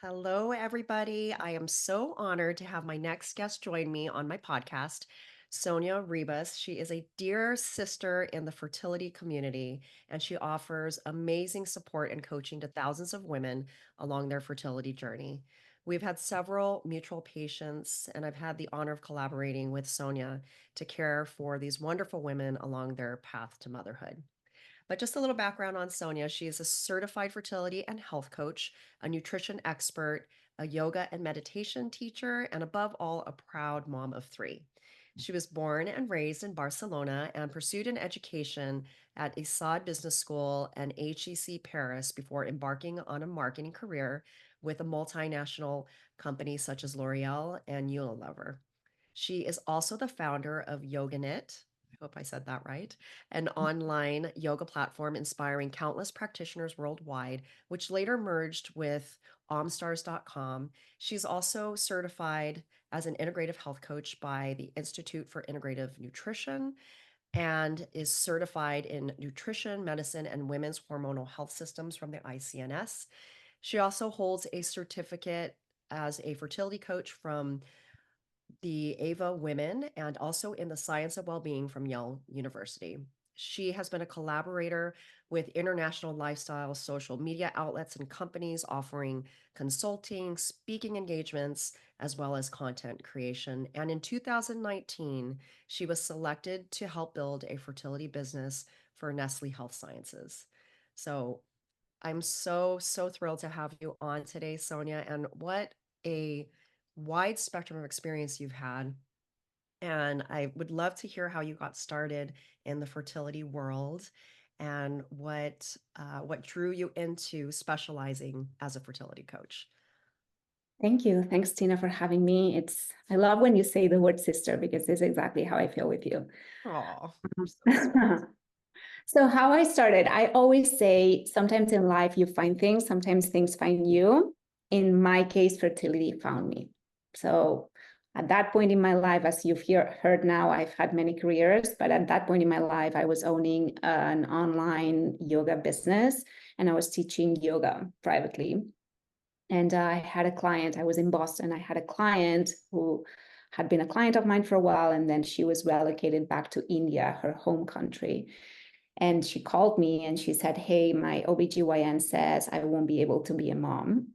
Hello, everybody. I am so honored to have my next guest join me on my podcast, Sonia Ribas. She is a dear sister in the fertility community, and she offers amazing support and coaching to thousands of women along their fertility journey. We've had several mutual patients, and I've had the honor of collaborating with Sonia to care for these wonderful women along their path to motherhood. But just a little background on Sonia. She is a certified fertility and health coach, a nutrition expert, a yoga and meditation teacher, and above all, a proud mom of three. She was born and raised in Barcelona and pursued an education at ISAD Business School and HEC Paris before embarking on a marketing career with a multinational company such as L'Oreal and Unilever. She is also the founder of YogaKnit. I hope I said that right, an online yoga platform inspiring countless practitioners worldwide, which later merged with OmStars.com. She's also certified as an integrative health coach by the Institute for Integrative Nutrition and is certified in nutrition, medicine, and women's hormonal health systems from the ICNS. She also holds a certificate as a fertility coach from the Ava Women and also in the Science of Wellbeing from Yale University. She has been a collaborator with international lifestyle social media outlets and companies offering consulting, speaking engagements, as well as content creation. And in 2019, she was selected to help build a fertility business for Nestle Health Sciences. So I'm so thrilled to have you on today, Sonia. And what a wide spectrum of experience you've had. And I would love to hear how you got started in the fertility world and what drew you into specializing as a fertility coach. Thank you. Thanks, Tina, for having me. I love when you say the word sister because this is exactly how I feel with you. Oh, I'm so sweet. So how I started, I always say sometimes in life you find things, sometimes things find you. In my case, fertility found me. So at that point in my life, as you've heard now, I've had many careers, but at that point in my life, I was owning an online yoga business and I was teaching yoga privately. And I had a client, I was in Boston, I had a client who had been a client of mine for a while, and then she was relocated back to India, her home country. And she called me and she said, hey, my OBGYN says I won't be able to be a mom.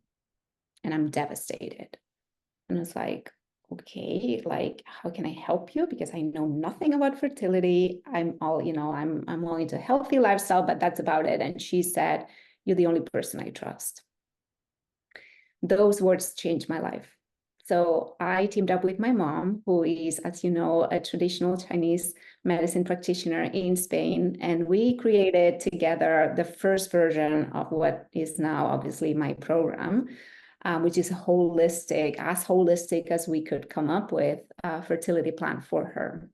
And I'm devastated. And I was like, okay, like, how can I help you? Because I know nothing about fertility. I'm all into healthy lifestyle, but that's about it. And she said, you're the only person I trust. Those words changed my life. So I teamed up with my mom, who is, as you know, a traditional Chinese medicine practitioner in Spain. And we created together the first version of what is now obviously my program, which is as holistic as we could come up with, a fertility plan for her.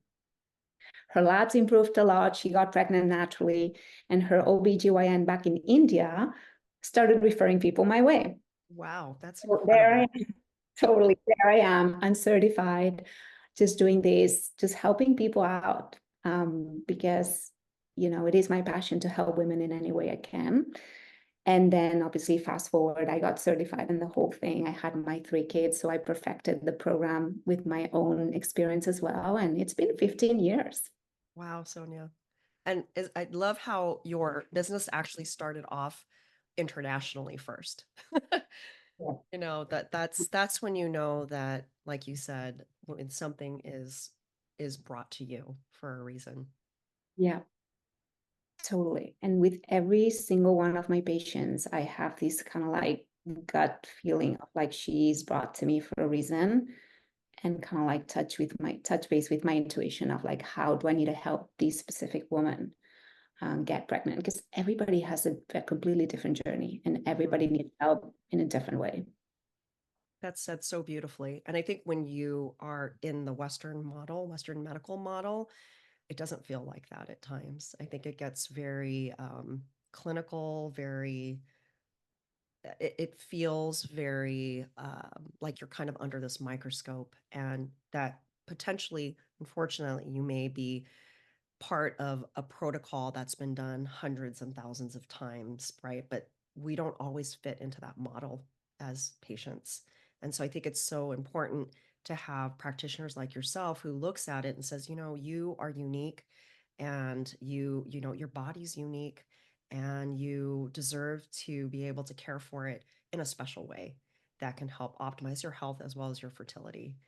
Her labs improved a lot. She got pregnant naturally. And her OBGYN back in India started referring people my way. Wow, that's So there I incredible. am, totally. There I am, uncertified, just doing this, just helping people out, because, it is my passion to help women in any way I can. And then obviously fast forward, I got certified in the whole thing. I had my 3 kids, so I perfected the program with my own experience as well. And it's been 15 years. Wow, Sonia. And I love how your business actually started off internationally first. Yeah. That's when you know that, like you said, when something is brought to you for a reason. Yeah. Totally. And with every single one of my patients, I have this kind of like gut feeling of like she's brought to me for a reason, and kind of like touch base with my intuition of like, how do I need to help this specific woman get pregnant? Because everybody has a completely different journey and everybody Mhm. needs help in a different way. That's said so beautifully. And I think when you are in the Western medical model, it doesn't feel like that at times. I think it gets very clinical, it feels very like you're kind of under this microscope, and that potentially, unfortunately, you may be part of a protocol that's been done hundreds and thousands of times, right? But we don't always fit into that model. as patients. And so I think it's so important to have practitioners like yourself who looks at it and says, you know, you are unique and you know, your body's unique and you deserve to be able to care for it in a special way that can help optimize your health as well as your fertility. Yeah,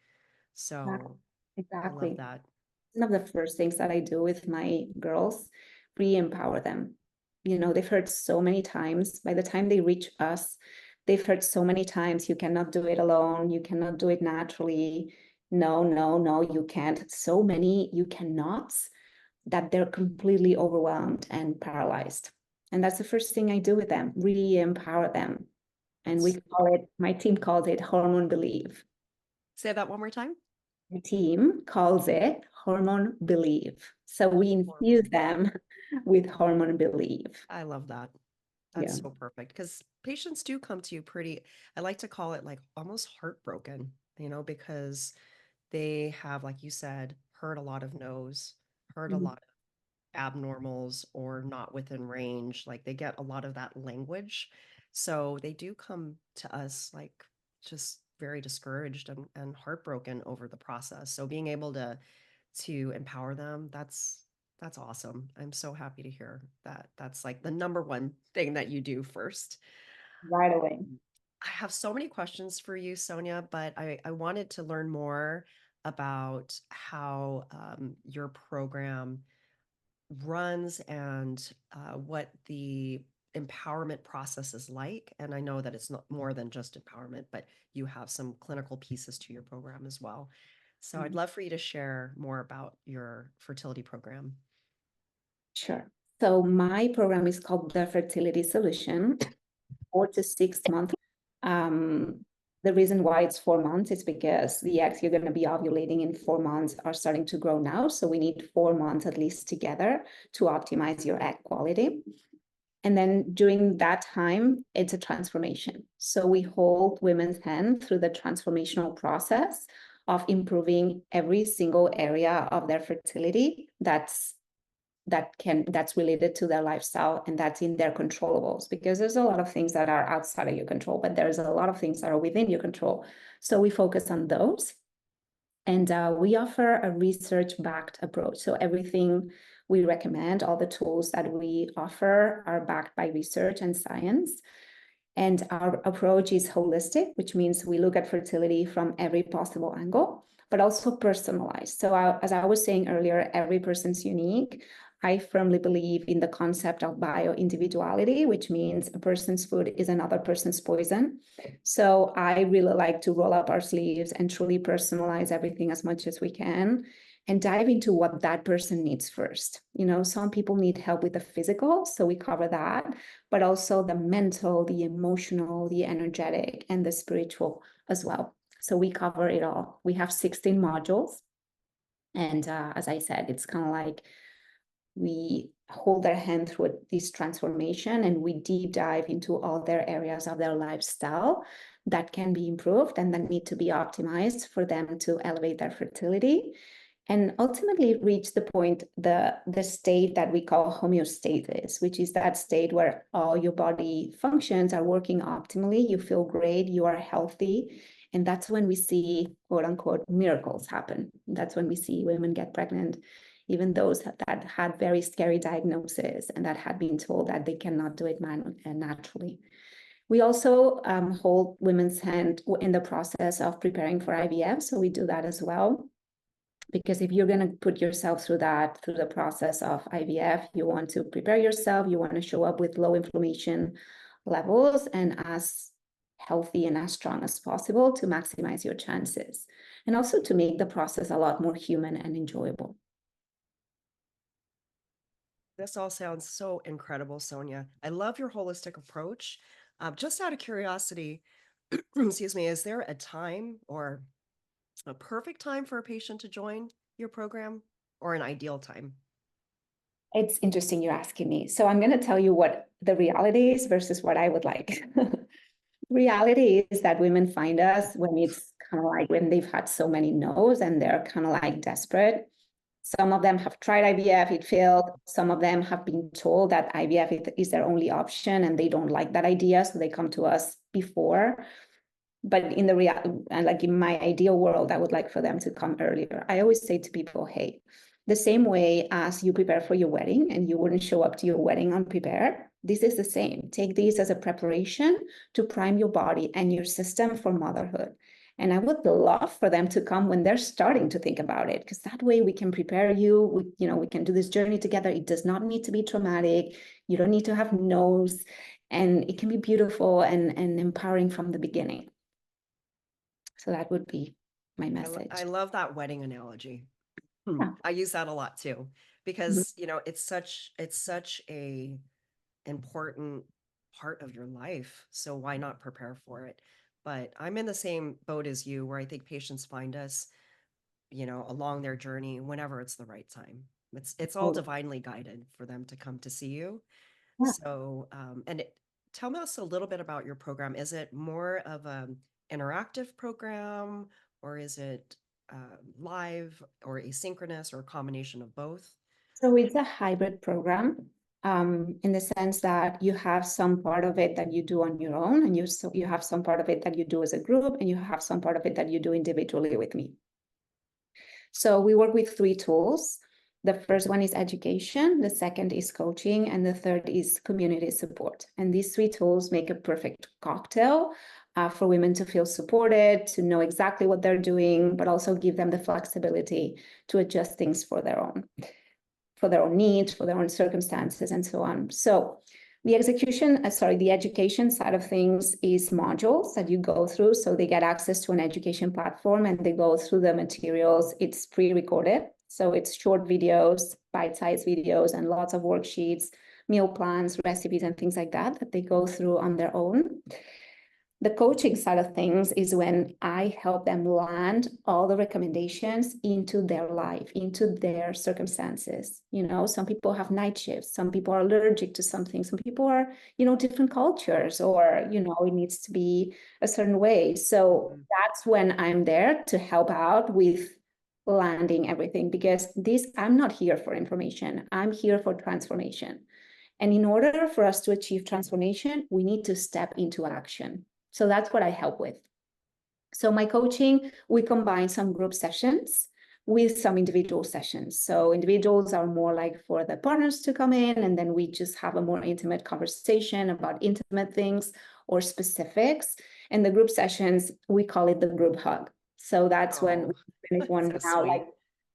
So I love exactly. that. One of the first things that I do with my girls, re-empower them. You know, they've heard so many times, by the time they reach us, they've heard so many times, you cannot do it alone, you cannot do it naturally. No, no, no, you can't. So many you cannots that they're completely overwhelmed and paralyzed. And that's the first thing I do with them, re-empower them. And we That's call it, my team calls it hormone belief. say that one more time. The team calls it hormone belief. So we infuse Hormone. them with hormone belief. I love that. That's Yeah. so perfect because patients do come to you pretty, I like to call it like almost heartbroken, you know, because they have, like you said, heard a lot of no's, heard a Mhm. lot of abnormals or not within range. Like they get a lot of that language. So they do come to us like just very discouraged and heartbroken over the process. So being able to empower them, that's awesome. I'm so happy to hear that. That's like the number one thing that you do first. Right away. I have so many questions for you, Sonia, but I wanted to learn more about how your program runs and what the empowerment process is like. And I know that it's not more than just empowerment, but you have some clinical pieces to your program as well. So I'd Mhm. love for you to share more about your fertility program. Sure. So my program is called the Fertility Solution, 4 to 6 months. Um, the reason why it's 4 months is because the eggs you're going to be ovulating in 4 months are starting to grow now. So we need 4 months at least together to optimize your egg quality. And then during that time, it's a transformation. So we hold women's hand through the transformational process of improving every single area of their fertility that's related to their lifestyle and that's in their controllables, because there's a lot of things that are outside of your control, but there's a lot of things that are within your control. So we focus on those. And we offer a research-backed approach. So everything we recommend, all the tools that we offer are backed by research and science. And our approach is holistic, which means we look at fertility from every possible angle, but also personalized. So as I was saying earlier, every person's unique. I firmly believe in the concept of bio-individuality, which means a person's food is another person's poison. So I really like to roll up our sleeves and truly personalize everything as much as we can and dive into what that person needs first. You know, some people need help with the physical, so we cover that, but also the mental, the emotional, the energetic, and the spiritual as well. So we cover it all. We have 16 modules. And as I said, it's kind of like we hold their hand through this transformation and we deep dive into all their areas of their lifestyle that can be improved and that need to be optimized for them to elevate their fertility and ultimately reach the point, the state that we call homeostasis, which is that state where all your body functions are working optimally, you feel great, you are healthy. And that's when we see, quote unquote, miracles happen. That's when we see women get pregnant, even those that had very scary diagnoses and that had been told that they cannot do it naturally. We also hold women's hand in the process of preparing for IVF. So we do that as well. Because if you're going to put yourself through the process of IVF, you want to prepare yourself, you want to show up with low inflammation levels and as healthy and as strong as possible to maximize your chances. And also to make the process a lot more human and enjoyable. This all sounds so incredible, Sonia. I love your holistic approach. Just out of curiosity, excuse me, is there a time or a perfect time for a patient to join your program or an ideal time? It's interesting you're asking me. So I'm going to tell you what the reality is versus what I would like. Reality is that women find us when it's kind of like when they've had so many no's and they're kind of like desperate. Some of them have tried IVF, it failed. Some of them have been told that IVF is their only option and they don't like that idea. So they come to us before. But in the like in my ideal world, I would like for them to come earlier. I always say to people, hey, the same way as you prepare for your wedding and you wouldn't show up to your wedding unprepared, this is the same. Take this as a preparation to prime your body and your system for motherhood. And I would love for them to come when they're starting to think about it, because that way we can prepare you. We can do this journey together. It does not need to be traumatic. You don't need to have no's, and it can be beautiful and empowering from the beginning. So that would be my I message. love that wedding analogy. Yeah. I use that a lot too, Mhm. because it's such a important part of your life. So why not prepare for it? But I'm in the same boat as you, where I think patients find us, along their journey whenever it's the right time. It's all Oh, divinely guided for them to come to see you. yeah. So, tell us a little bit about your program. Is it more of an interactive program, or is it live or asynchronous, or a combination of both? So it's a hybrid program, in the sense that you have some part of it that you do on your own, and you have some part of it that you do as a group, and you have some part of it that you do individually with me. So we work with 3 tools. The first one is education, the second is coaching, and the third is community support. And these 3 tools make a perfect cocktail for women to feel supported, to know exactly what they're doing, but also give them the flexibility to adjust things for their own needs, for their own circumstances, and so on. So the education side of things is modules that you go through. So they get access to an education platform and they go through the materials. It's pre-recorded. So it's short videos, bite-sized videos, and lots of worksheets, meal plans, recipes, and things like that they go through on their own. The coaching side of things is when I help them land all the recommendations into their life, into their circumstances. Some people have night shifts, some people are allergic to something, some people are, different cultures, or, it needs to be a certain way. So that's when I'm there to help out with landing everything, because I'm not here for information, I'm here for transformation. And in order for us to achieve transformation, we need to step into action. So that's what I help with. So my coaching, we combine some group sessions with some individual sessions. So individuals are more like for the partners to come in, and then we just have a more intimate conversation about intimate things or specifics. And the group sessions, we call it the group hug. So that's when we Oh, finish one so now, like, sweet.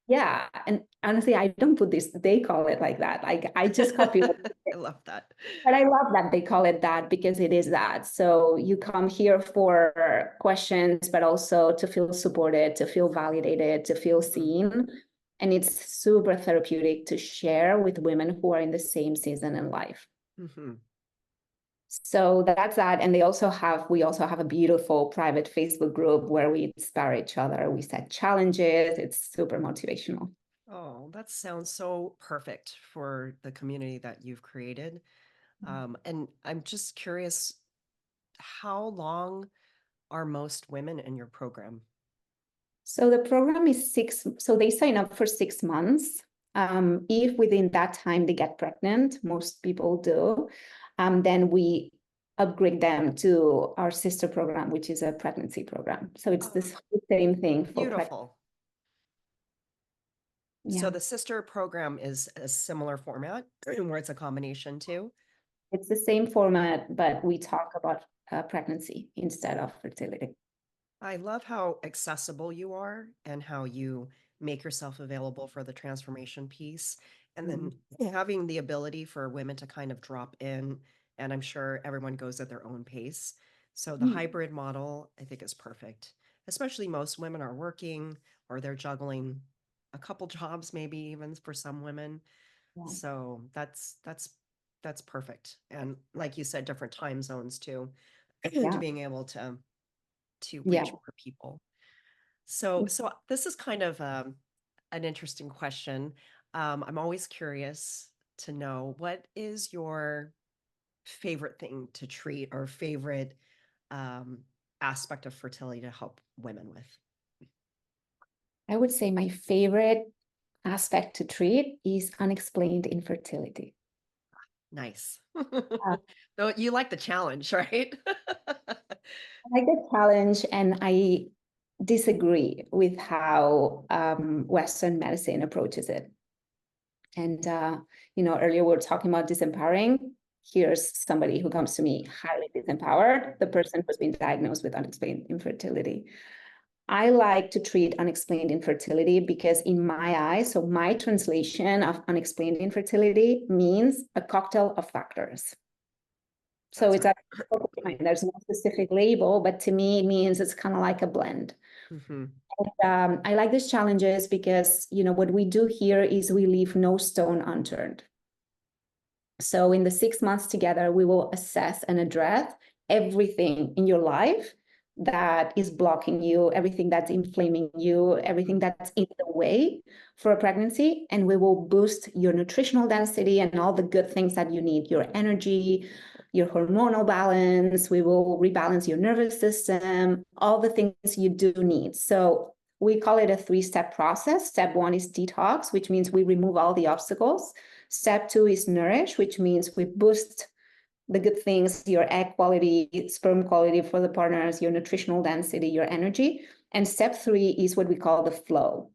yeah. And honestly, I don't put this, they call it like that. Like, I just copy what I love that. but I love that they call it that, because it is that. So you come here for questions, but also to feel supported, to feel validated, to feel seen. And it's super therapeutic to share with women who are in the same season in life. Mm-hmm. So that's that. And we also have a beautiful private Facebook group where we inspire each other. We set challenges. It's super motivational. Oh, that sounds so perfect for the community that you've created. And I'm just curious, how long are most women in your program? So the program is so they sign up for 6 months. If within that time they get pregnant, most people do, then we upgrade them to our sister program, which is a pregnancy program. So it's this whole same thing for pregnant. Beautiful. So Yeah, the sister program is a similar format where it's a combination too. it's the same format, but we talk about pregnancy instead of fertility. I love how accessible you are and how you make yourself available for the transformation piece. And then having the ability for women to kind of drop in, and I'm sure everyone goes at their own pace. So the Mhm. hybrid model, I think, is perfect. Especially most women are working, or they're juggling a couple jobs, maybe even for some women. Yeah. So that's perfect. And like you said, different time zones too, to Yeah. being able to Yeah. reach more people. So this is kind of an interesting question. I'm always curious to know, what is your favorite thing to treat, or favorite um, aspect of fertility to help women with? I would say my favorite aspect to treat is unexplained Nice. Uh, Though you like the challenge, right? like the challenge, and I disagree with how Western medicine approaches it. And, earlier we were talking about disempowering. Here's somebody who comes to me highly disempowered, the person who's been diagnosed with unexplained infertility. I like to treat unexplained infertility because in my eyes, so my translation of unexplained infertility means a cocktail of factors. So That's it's right. there's no specific label, but to me it means it's kind of like a blend. Hmm. I like these challenges because, what we do here is we leave no stone unturned. So in the 6 months together, we will assess and address everything in your life that is blocking you, everything that's inflaming you, everything that's in the way for a pregnancy. And we will boost your nutritional density and all the good things that you need, your energy, your hormonal balance. We will rebalance your nervous system, all the things you do need. So we call it a 3-step process. Step 1 is detox, which means we remove all the obstacles. Step 2 is nourish, which means we boost the good things, your egg quality, sperm quality for the partners, your nutritional density, your energy. And step 3 is what we call the flow.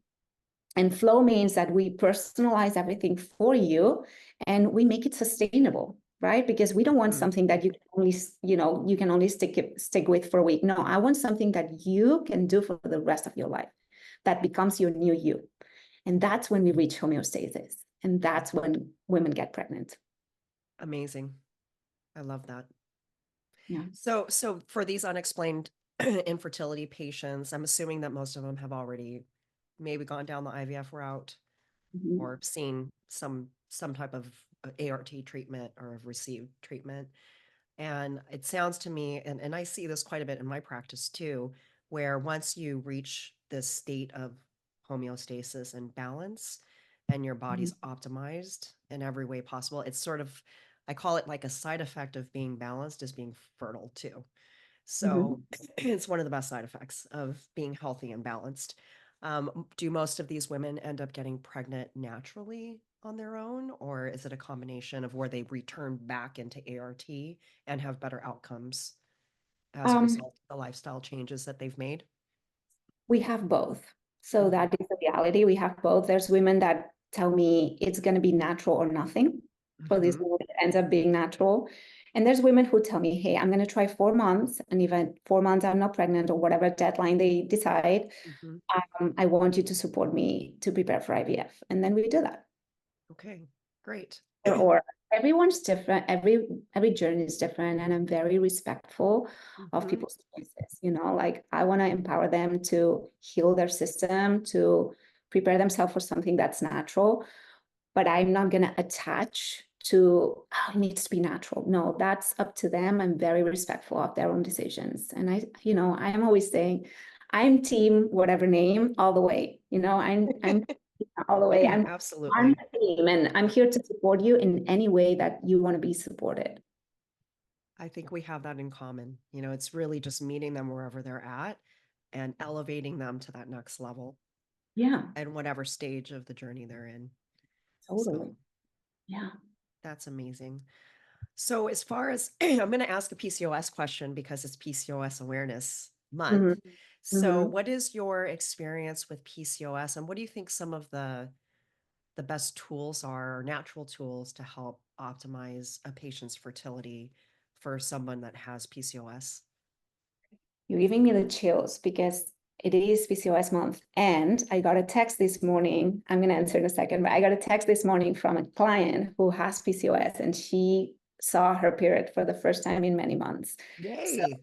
And flow means that we personalize everything for you and we make it sustainable, right? Because we don't want something that you can only stick with for a week. No, I want something that you can do for the rest of your life, that becomes your new you. And that's when we reach homeostasis. And that's when women get pregnant. Amazing. I love that. Yeah. So for these unexplained infertility patients, I'm assuming that most of them have already maybe gone down the IVF route Mhm. or seen some type of ART treatment or have received treatment. And it sounds to me, and I see this quite a bit in my practice too, where once you reach this state of homeostasis and balance and your body's optimized in every way possible, it's sort of, I call it like a side effect of being balanced is being fertile too. So Mhm. it's one of the best side effects of being healthy and balanced. Do most of these women end up getting pregnant naturally on their own, or is it a combination of where they return back into ART and have better outcomes as a Um, result of the lifestyle changes that they've made? we have both. So Mhm. that is the reality. We have both. There's women that tell me it's going to be natural or nothing. For these Mhm. women, it ends up being natural. And there's women who tell me, hey, I'm going to try 4 months. And even 4 months, I'm not pregnant or whatever deadline they decide. Mhm. I want you to support me to prepare for IVF. And then we do that. Okay, great. Or everyone's different, every journey is different, and I'm very respectful of Mhm. people's choices. Like I want to empower them to heal their system, to prepare themselves for something that's natural, but I'm not going to attach to, oh, it needs to be natural. No, that's up to them. I'm very respectful of their own decisions. And I am always saying I'm team whatever name all the way. I'm all the way. I'm Absolutely. a team, and I'm here to support you in any way that you want to be supported. I think we have that in common. It's really just meeting them wherever they're at and elevating them to that next level Yeah, and whatever stage of the journey they're in. totally. So Yeah. that's amazing. So as far as I'm going to ask a PCOS question because it's PCOS Awareness Month. Hmm. So Hmm. what is your experience with PCOS and what do you think some of the best tools are or natural tools to help optimize a patient's fertility for someone that has PCOS? You're giving me the chills because it is PCOS month. And I got a text this morning. I'm going to answer in a second, but I got a text this morning from a client who has PCOS, and she saw her period for the first time in many months. So Yay.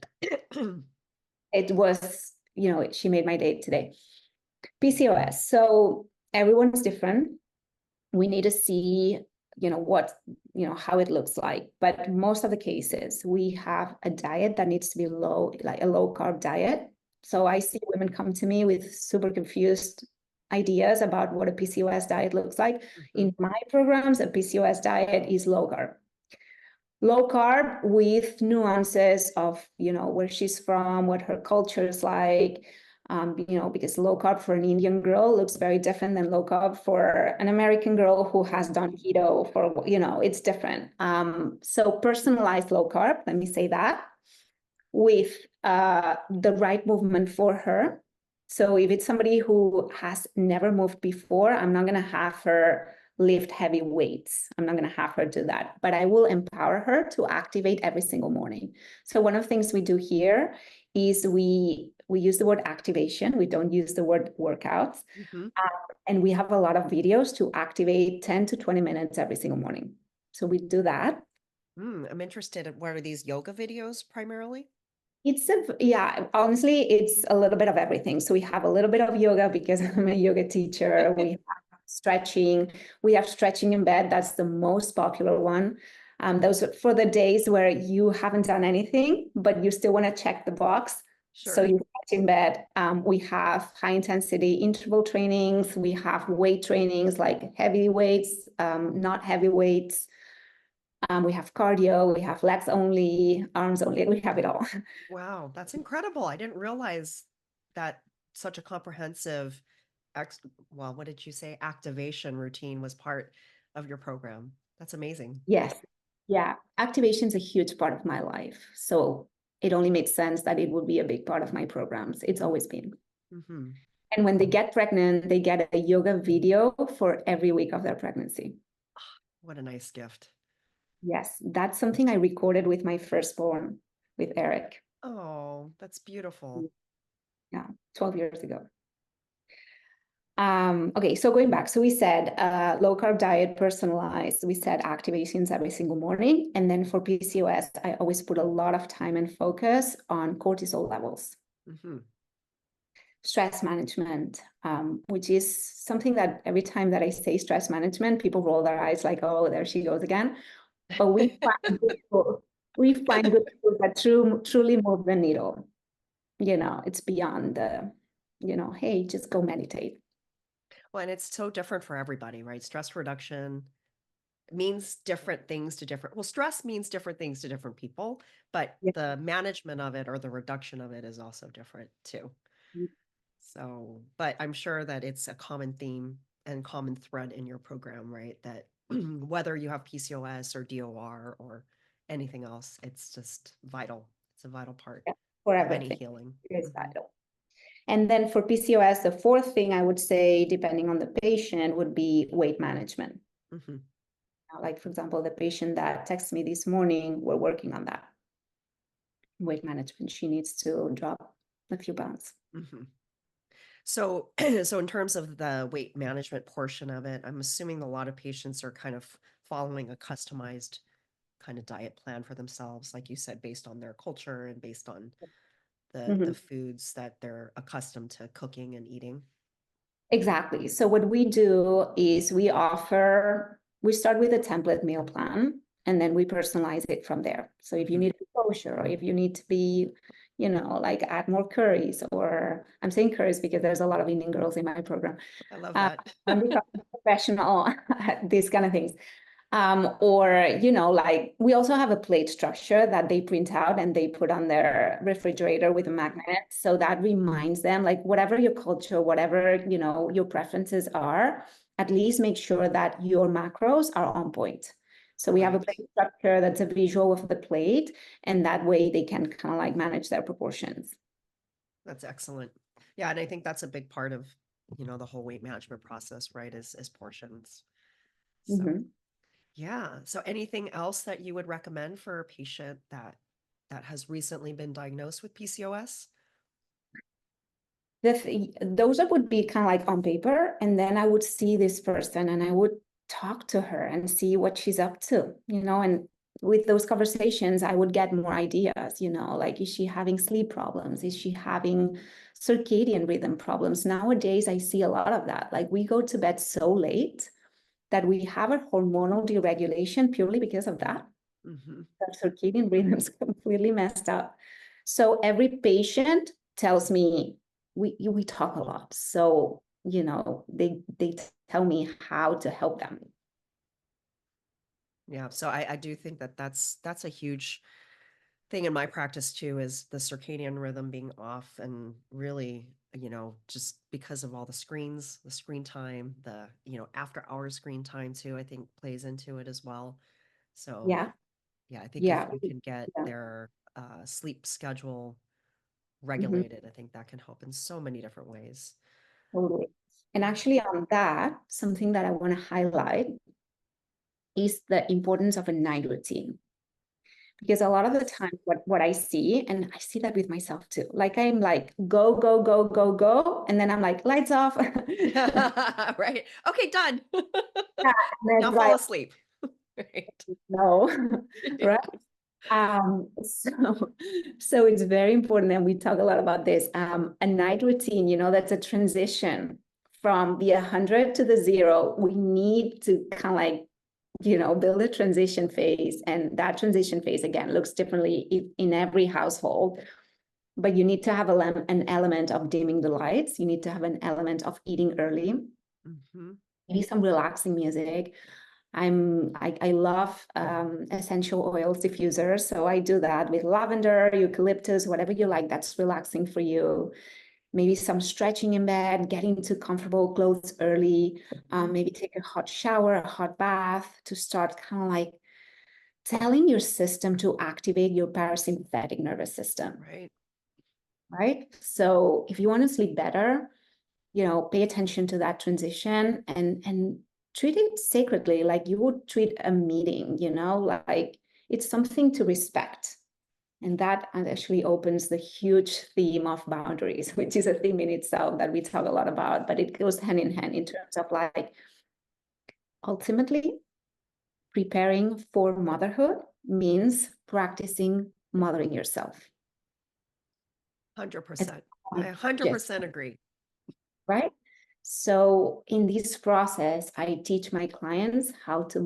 it was, she made my day today. PCOS. So everyone's different. We need to see, how it looks like. But most of the cases, we have a diet that needs to be low, like a low carb diet. So I see women come to me with super confused ideas about what a PCOS diet looks like. Mhm. In my programs, a PCOS diet is low carb. Low carb with nuances of, where she's from, what her culture is like, because low carb for an Indian girl looks very different than low carb for an American girl who has done keto it's different. So personalized low carb, let me say that. with the right movement for her. So if it's somebody who has never moved before, I'm not going to have her lift heavy weights. I'm not going to have her do that, but I will empower her to activate every single morning. So one of the things we do here is we use the word activation. We don't use the word workouts. Mm-hmm. And we have a lot of videos to activate 10 to 20 minutes every single morning. So we do that. I'm interested in, what are these yoga videos primarily? Yeah, honestly, it's a little bit of everything. So we have a little bit of yoga because I'm a yoga teacher. We have stretching. We have stretching in bed. That's the most popular one. Those are for the days where you haven't done anything, but you still want to check the box. So Sure. you stretch in bed. We have high intensity interval trainings. We have weight trainings like heavy weights, not heavy weights. We have cardio, we have legs only, arms only, we have it all. Wow, that's incredible. I didn't realize that such a comprehensive ex well, what did you say? Activation routine was part of your program. That's amazing. Yes. Yeah. Activation is a huge part of my life. So it only made sense that it would be a big part of my programs. It's always been. Mm-hmm. And when they get pregnant, they get a yoga video for every week of their pregnancy. What a nice gift. Yes. That's something I recorded with my firstborn, with Eric. Oh, that's beautiful. Yeah, 12 years ago. Okay, so going back, so we said low carb diet, personalized. We said activations every single morning. And then for PCOS, I always put a lot of time and focus on cortisol levels, Mm-hmm. stress management, which is something that every time that I say stress management, people roll their eyes like, oh, there she goes again. But we find good tools. We find good tools that truly move the needle. It's beyond the, hey, just go meditate. Well, and it's so different for everybody, right? Stress reduction means different things to different, well, stress means different things to different people, but Yeah. the management of it or the reduction of it is also different too. So, but I'm sure that it's a common theme and common thread in your program, right? That whether you have PCOS or DOR or anything else, it's just vital. It's a vital part Yeah, for of any everything. healing. It is Mhm. vital. And then for PCOS, the fourth thing I would say, depending on the patient, would be weight management. Mhm. Like, for example, the patient that texted me this morning, we're working on that weight management. She needs to drop a few pounds. Mhm. So, so in terms of the weight management portion of it, I'm assuming a lot of patients are kind of following a customized kind of diet plan for themselves, like you said, based on their culture and based on the Mhm. foods that they're accustomed to cooking and eating. Exactly. So what we do is we start with a template meal plan, and then we personalize it from there. So if you Mhm. need to be kosher, or if you need to be, like add more curries, or I'm saying curries because there's a lot of Indian girls in my program. I love Uh, that. I'm becoming professional at these kind of things. Or, like we also have a plate structure that they print out and they put on their refrigerator with a magnet. So that reminds them, like, whatever your culture, whatever, your preferences are, at least make sure that your macros are on point. So we have a Right. plate structure that's a visual of the plate, and that way they can kind of like manage their proportions. That's excellent. Yeah, and I think that's a big part of, the whole weight management process, right? Is portions. So, Mhm. yeah. So anything else that you would recommend for a patient that has recently been diagnosed with PCOS? Those that would be kind of like on paper, and then I would see this person and I would talk to her and see what she's up to, and with those conversations I would get more ideas, like, is she having sleep problems, is she having circadian rhythm problems? Nowadays I see a lot of that, like we go to bed so late that we have a hormonal deregulation purely because of that. Hmm. Our circadian rhythm's completely messed up. So every patient tells me, we talk a lot. So, they tell me how to help them. Yeah. So I do think that that's a huge thing in my practice too, is the circadian rhythm being off, and really, just because of all the screens, the screen time, the, after hour screen time too, I think plays into it as well. So Yeah, yeah, I think if yeah, you can get yeah. sleep schedule Mhm. regulated. I think that can help in so many different ways. Totally. And actually, on that, something that I want to highlight is the importance of a night routine. Because a lot of the time, what I see, and I see that with myself too, like I'm like, go, go, go, go, go. And then I'm like, lights off. Right. Okay, done. Yeah, and Now it's fall like, asleep. Right. no, Yeah. right? So it's very important, and we talk a lot about this. A night routine, that's a transition from the 100 to the 0. We need to kind of like, build a transition phase, and that transition phase again looks differently in every household. But you need to have an element of dimming the lights. You need to have an element of eating early, Mhm. maybe some relaxing music. I love essential oils diffusers, so I do that with lavender, eucalyptus, whatever you like that's relaxing for you. Maybe some stretching in bed, get into comfortable clothes early, maybe take a hot shower, a hot bath to start kind of like telling your system to activate your parasympathetic nervous system, Right. right? So if you want to sleep better, pay attention to that transition and treat it sacredly, like you would treat a meeting, like it's something to respect. And that actually opens the huge theme of boundaries, which is a theme in itself that we talk a lot about, but it goes hand in hand in terms of like ultimately preparing for motherhood means practicing mothering yourself. It's 100%. I not just 100% agree. right? So in this process, I teach my clients how to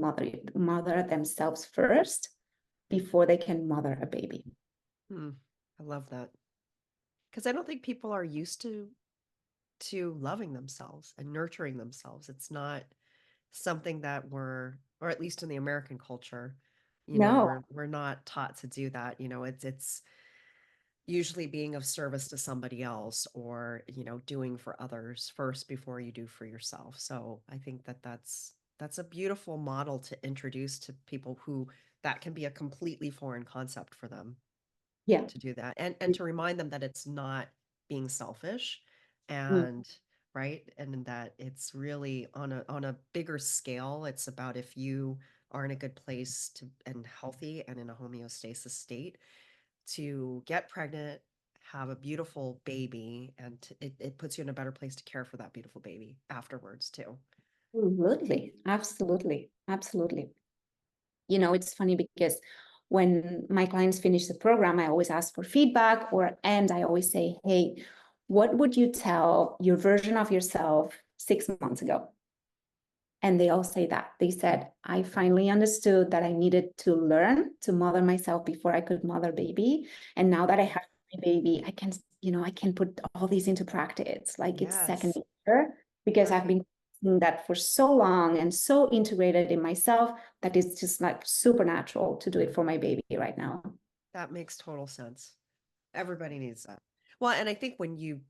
mother themselves first before they can mother a baby. Hmm. I love that. Because I don't think people are used to loving themselves and nurturing themselves. It's not something that we're, or at least in the American culture, No, we're not taught to do that. It's usually being of service to somebody else, or doing for others first before you do for yourself. So I think that that's a beautiful model to introduce to people who that can be a completely foreign concept for them, yeah. to do that, and to remind them that it's not being selfish, Mm, and right, and that it's really on a bigger scale. It's about, if you are in a good place to and healthy and in a homeostasis state, to get pregnant, have a beautiful baby, and it puts you in a better place to care for that beautiful baby afterwards too. absolutely, absolutely, absolutely. It's funny because when my clients finish the program, I always ask for feedback, and I always say, hey, what would you tell your version of yourself 6 months ago? And they all say that. They said, I finally understood that I needed to learn to mother myself before I could mother baby. And now that I have my baby, I can put all these into practice. Like it's second Yes. nature because I've Right. been doing that for so long and so integrated in myself that it's just like supernatural to do it for my baby right now. That makes total sense. Everybody needs that. Well, and I think when you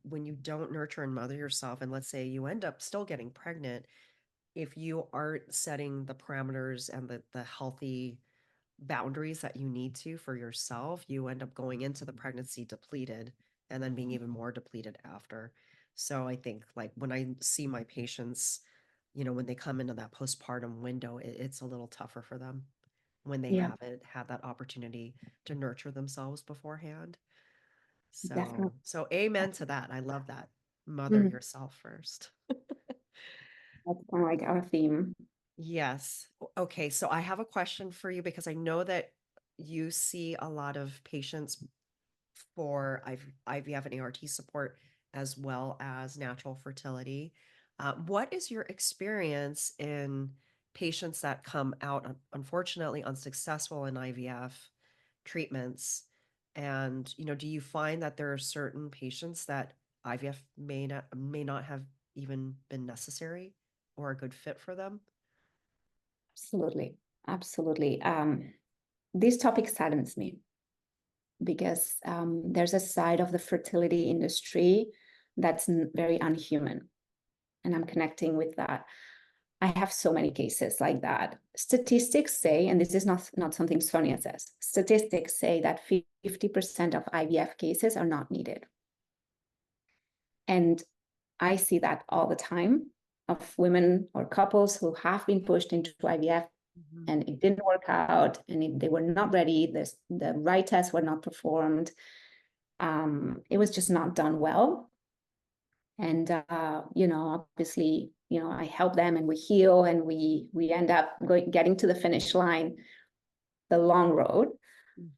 don't nurture and mother yourself, and let's say you end up still getting pregnant, if you aren't setting the parameters and the healthy boundaries that you need to for yourself, you end up going into the pregnancy depleted, and then being even more depleted after. So I think, like, when I see my patients, when they come into that postpartum window, it's a little tougher for them when they Yeah, haven't had that opportunity to nurture themselves beforehand. definitely. So amen to that. I love that. Mother Mhm. yourself first. That's kind of like our theme. Yes. Okay, so I have a question for you, because I know that you see a lot of patients for IVF and ART support, as well as natural fertility. What is your experience in patients that come out, unfortunately, unsuccessful in IVF treatments? And, do you find that there are certain patients that IVF may not have even been necessary or a good fit for them? Absolutely. Absolutely. This topic saddens me because there's a side of the fertility industry that's very unhuman. And I'm connecting with that. I have so many cases like that. Statistics say, and this is not something Sonia says, statistics say that 50% of IVF cases are not needed. And I see that all the time of women or couples who have been pushed into IVF and it didn't work out, and they were not ready, the right tests were not performed. It was just not done well. And, obviously, I help them and we heal and we end up getting to the finish line, the long road.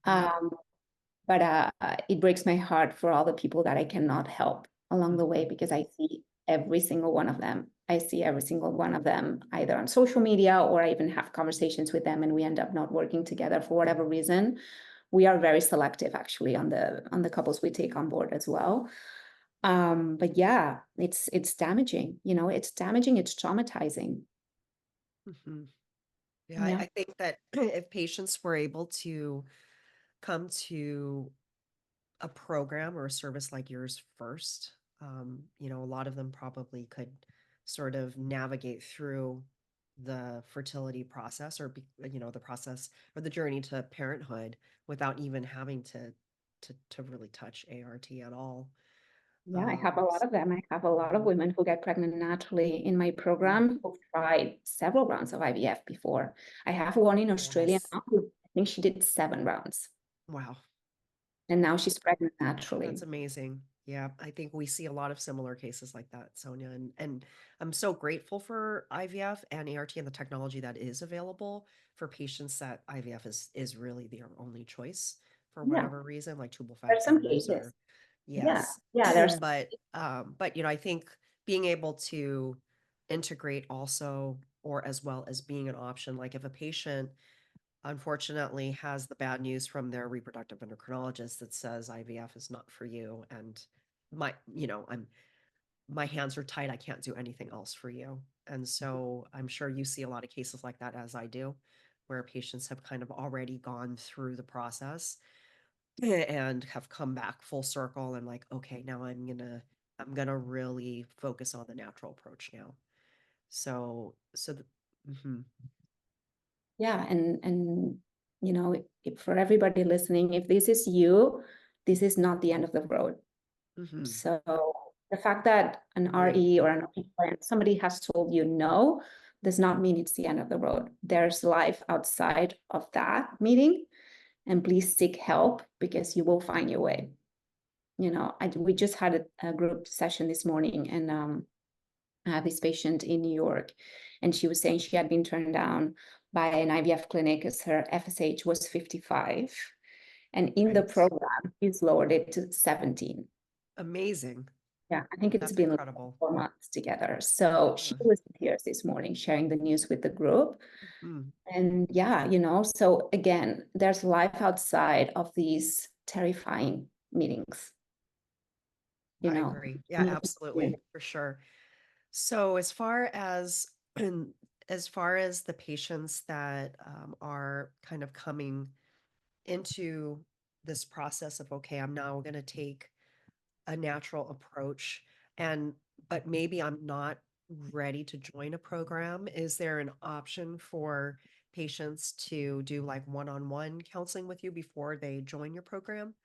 But it breaks my heart for all the people that I cannot help along the way, because I see every single one of them. I see every single one of them either on social media, or I even have conversations with them and we end up not working together for whatever reason. We are very selective actually on the couples we take on board as well. But yeah, it's damaging, it's damaging, it's traumatizing. Yeah, I think that if patients were able to come to a program or a service like yours first, a lot of them probably could sort of navigate through the fertility process, or the process or the journey to parenthood without even having to really touch ART at all. Yeah, I have a lot of them. I have a lot of women who get pregnant naturally in my program who've tried several rounds of IVF before. I have one in Australia Yes. now who, I think she did 7 rounds. Wow. And now she's pregnant naturally. That's amazing. Yeah, I think we see a lot of similar cases like that, Sonia. And I'm so grateful for IVF and ART and the technology that is available for patients that IVF is really their only choice for Yeah, whatever reason, like tubal there's fat some donors cases. or Yeah, yes. yeah, there's But I think being able to integrate also, or as well as being an option, like if a patient unfortunately has the bad news from their reproductive endocrinologist that says IVF is not for you, and my hands are tied, I can't do anything else for you. And so I'm sure you see a lot of cases like that, as I do, where patients have kind of already gone through the process and have come back full circle and like, okay, now I'm gonna really focus on the natural approach now. Mhm. Yeah, and for everybody listening, if this is you, this is not the end of the road. Mhm. So the fact that an Agree. RE or an OB/GYN, somebody has told you no, does not mean it's the end of the road. There's life outside of that meeting, and please seek help because you will find your way. We just had a group session this morning, and I have this patient in New York, and she was saying she had been turned down by an IVF clinic because her FSH was 55. And in the Right. program, he's lowered it to 17. Amazing. Yeah, I think it's That's been like incredible. 4 months together. So she Yeah. was in tears this morning, sharing the news with the group. Mm, And yeah, so again, there's life outside of these terrifying meetings, you I know. agree. Yeah, absolutely, for sure. So as far as the patients that are kind of coming into this process of, okay, I'm now going to take a natural approach, and but maybe I'm not ready to join a program, is there an option for patients to do like one-on-one counseling with you before they join your program?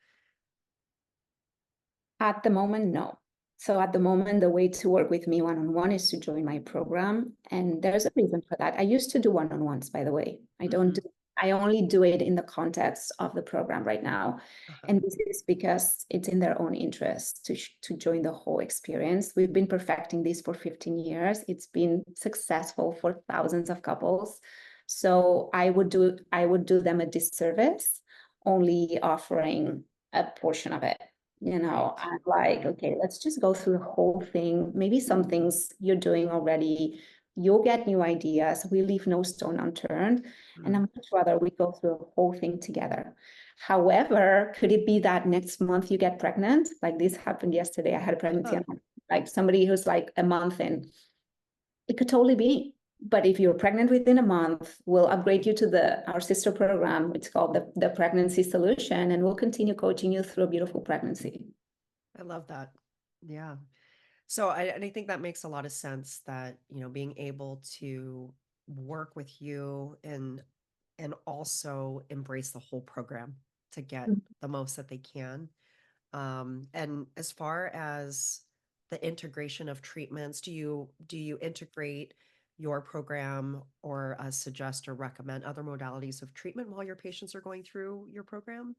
At the moment, no. So at the moment, the way to work with me one-on-one is to join my program. And there's a reason for that. I used to do one-on-ones, by the way. Mhm. I only do it in the context of the program right now. Uh-huh. And this is because it's in their own interest to join the whole experience. We've been perfecting this for 15 years. It's been successful for thousands of couples. So I would do them a disservice only offering a portion of it. Right. I'm like, okay, let's just go through the whole thing. Maybe some things you're doing already, you'll get new ideas. We leave no stone unturned. And Mm. I'm much rather we go through the whole thing together. However, could it be that next month you get pregnant? Like this happened yesterday. I had a pregnancy, like somebody who's like a month in. It could totally be. But if you're pregnant within a month, we'll upgrade you to our sister program. It's called the Pregnancy Solution, and we'll continue coaching you through a beautiful pregnancy. I love that. Yeah. So and I think that makes a lot of sense that, being able to work with you and also embrace the whole program to get Mhm. the most that they can. And as far as the integration of treatments, do you integrate your program or suggest or recommend other modalities of treatment while your patients are going through your program?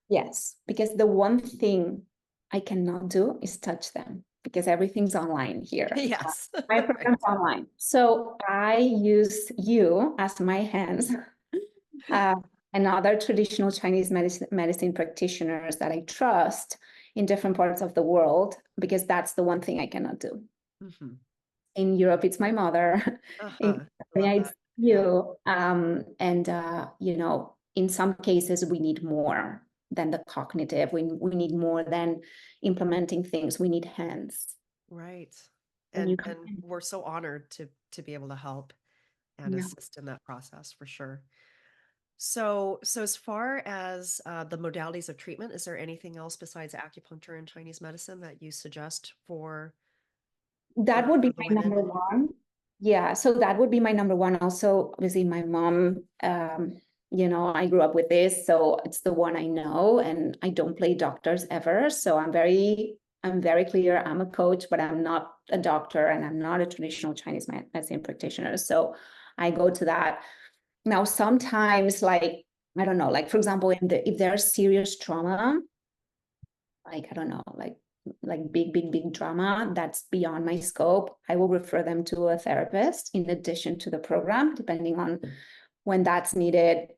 Yes, because the one thing I cannot do is touch them because everything's online here. Yes. My Right. program's online. So I use you as my hands uh, and other traditional Chinese medicine practitioners that I trust in different parts of the world, because that's the one thing I cannot do. Hmm. In Europe, it's my mother. In Uh-huh. I love California, it's that. Yeah. you. And in some cases, we need more than the cognitive. We need more than implementing things. We need hands. Right. And you And can, we're so honored to be able to help and yeah. assist in that process for sure. So as far as the modalities of treatment, is there anything else besides acupuncture and Chinese medicine that you suggest That would for be the my women number in your one. Yeah, so that would be my number one. Also, obviously, my mom, I grew up with this, so it's the one I know, and I don't play doctors ever. So I'm very clear. I'm a coach, but I'm not a doctor, and I'm not a traditional Chinese medicine practitioner. So I go to that. Now, sometimes, like, I don't know, like for example, if there's serious trauma, like I don't know, like big drama that's beyond my scope, I will refer them to a therapist in addition to the program, depending on when that's needed.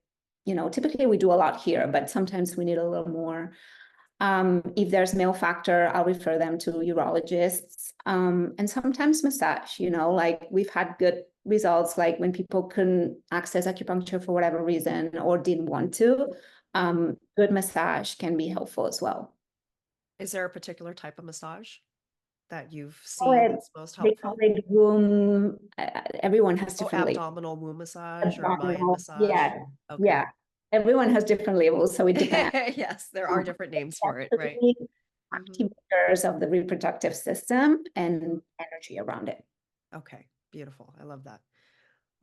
Typically we do a lot here, but sometimes we need a little more. If there's male factor, I'll refer them to urologists. And sometimes massage, like we've had good results, like when people couldn't access acupuncture for whatever reason or didn't want to, good massage can be helpful as well. Is there a particular type of massage that you've Call seen it, that's most they call helpful? it womb. Everyone has Oh, different labels. abdominal womb massage or Mayan Abdominal. massage? Yeah, Okay. yeah. Everyone has different labels, so it depends. Yes, there are different names for it, right? Actually, Hmm. activators of the reproductive system and energy around it. Okay, beautiful. I love that.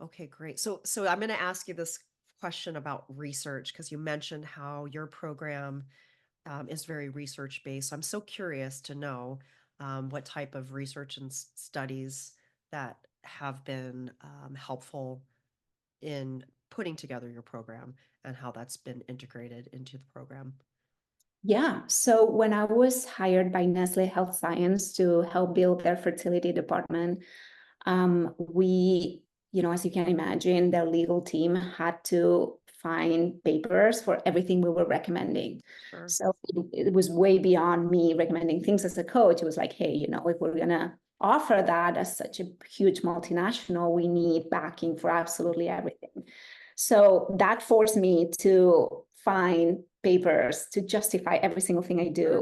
Okay, great. So I'm going to ask you this question about research because you mentioned how your program is very research based. So I'm so curious to know what type of research and studies that have been helpful in putting together your program and how that's been integrated into the program. Yeah. So when I was hired by Nestle Health Science to help build their fertility department, we, as you can imagine, their legal team had to find papers for everything we were recommending. Sure. So it was way beyond me recommending things as a coach. It was like, hey, if we're going to offer that as such a huge multinational, we need backing for absolutely everything. So that forced me to find papers to justify every single thing I do, Sure.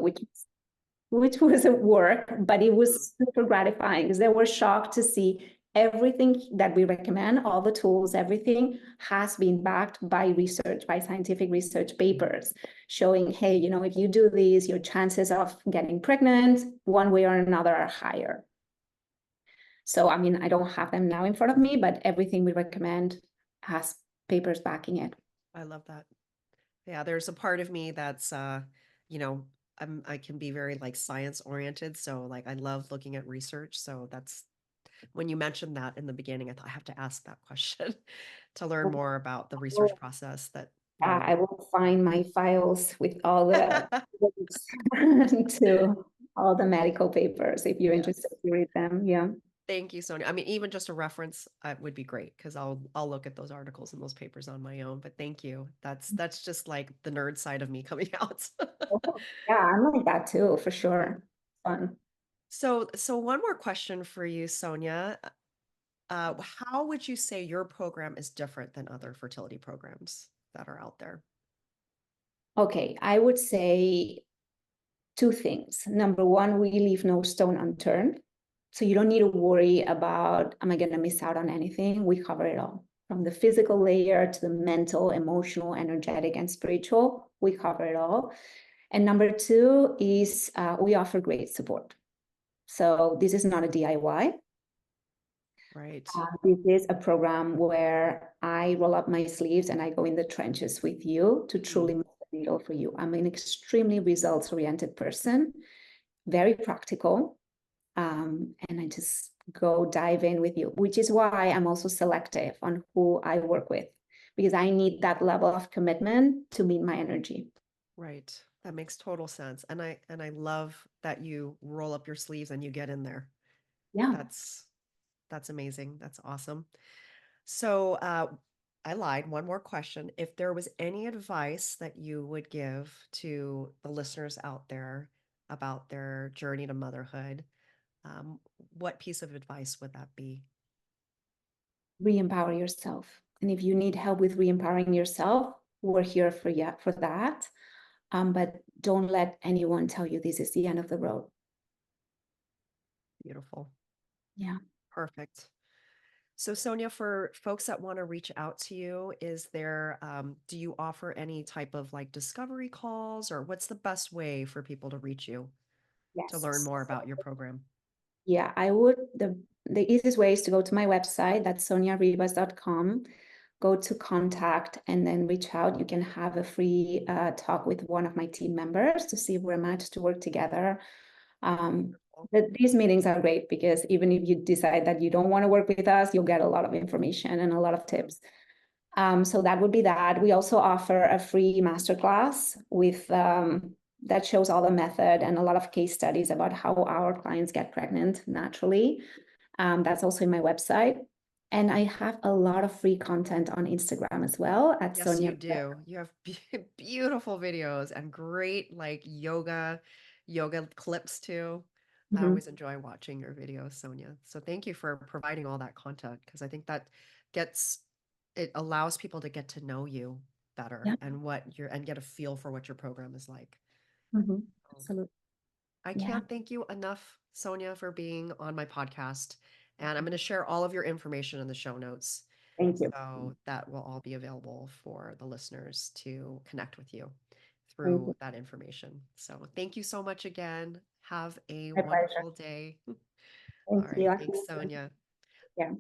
which was a work, but it was super gratifying because they were shocked to see everything that we recommend, all the tools, everything has been backed by research, by scientific research papers showing, hey, if you do these, your chances of getting pregnant one way or another are higher. So, I mean, I don't have them now in front of me, but everything we recommend has papers backing it. I love that. Yeah, there's a part of me that's you know, I can be very like science oriented, so like I love looking at research. So that's when you mentioned that in the beginning, I thought I have to ask that question to learn more about the research process that. I will find my files with all the links to all the medical papers if you're interested Yes. to read them. Yeah. Thank you, Sonia. I mean, even just a reference would be great because I'll look at those articles and those papers on my own. But thank you. That's just like the nerd side of me coming out. Oh, yeah, I'm like that too, for Yeah. sure. Fun. So one more question for you, Sonia. How would you say your program is different than other fertility programs that are out there? Okay, I would say two things. Number one, we leave no stone unturned. So you don't need to worry about, am I going to miss out on anything? We cover it all. From the physical layer to the mental, emotional, energetic, and spiritual, we cover it all. And number two is we offer great support. So this is not a DIY. Right. This is a program where I roll up my sleeves and I go in the trenches with you to truly Mm. move the needle for you. I'm an extremely results-oriented person, very practical, and I just go dive in with you, which is why I'm also selective on who I work with, because I need that level of commitment to meet my energy. Right. That makes total sense. And I love that you roll up your sleeves and you get in there. Yeah. That's that's amazing. That's awesome. So, I lied. One more question. If there was any advice that you would give to the listeners out there about their journey to motherhood, um, what piece of advice would that be? Re-empower yourself. And if you need help with re-empowering yourself, we're here for you for that. But don't let anyone tell you this is the end of the road. Beautiful. Yeah. Perfect. So, Sonia, for folks that want to reach out to you, do you offer any type of like discovery calls, or what's the best way for people to reach you to learn Yes. more about your program? Yeah, I would. The easiest way is to go to my website, that's soniaribas.com, go to contact and then reach out. You can have a free talk with one of my team members to see if we're matched to work together. Um, these meetings are great because even if you decide that you don't want to work with us, you'll get a lot of information and a lot of Mhm. tips. So that would be that. We also offer a free masterclass with that shows all the method and a lot of case studies about how our clients get pregnant naturally. That's also in my website. And I have a lot of free content on Instagram as well at Yes, Sonia. you do. You have beautiful videos and great like yoga clips too. I Mhm. always enjoy watching your videos, Sonia. So thank you for providing all that content because I think that gets it allows people to get to know you better Yeah. and what your and get a feel for what your program is like. Mhm. Um, Absolutely. I Yeah. can't thank you enough, Sonia, for being on my podcast. And I'm going to share all of your information in the show notes. Thank you. So that will all be available for the listeners to connect with you Thank through you. that information. So thank you so much again. Have a My pleasure. wonderful day. All Thank right. you. Thanks, Sonia. Yeah.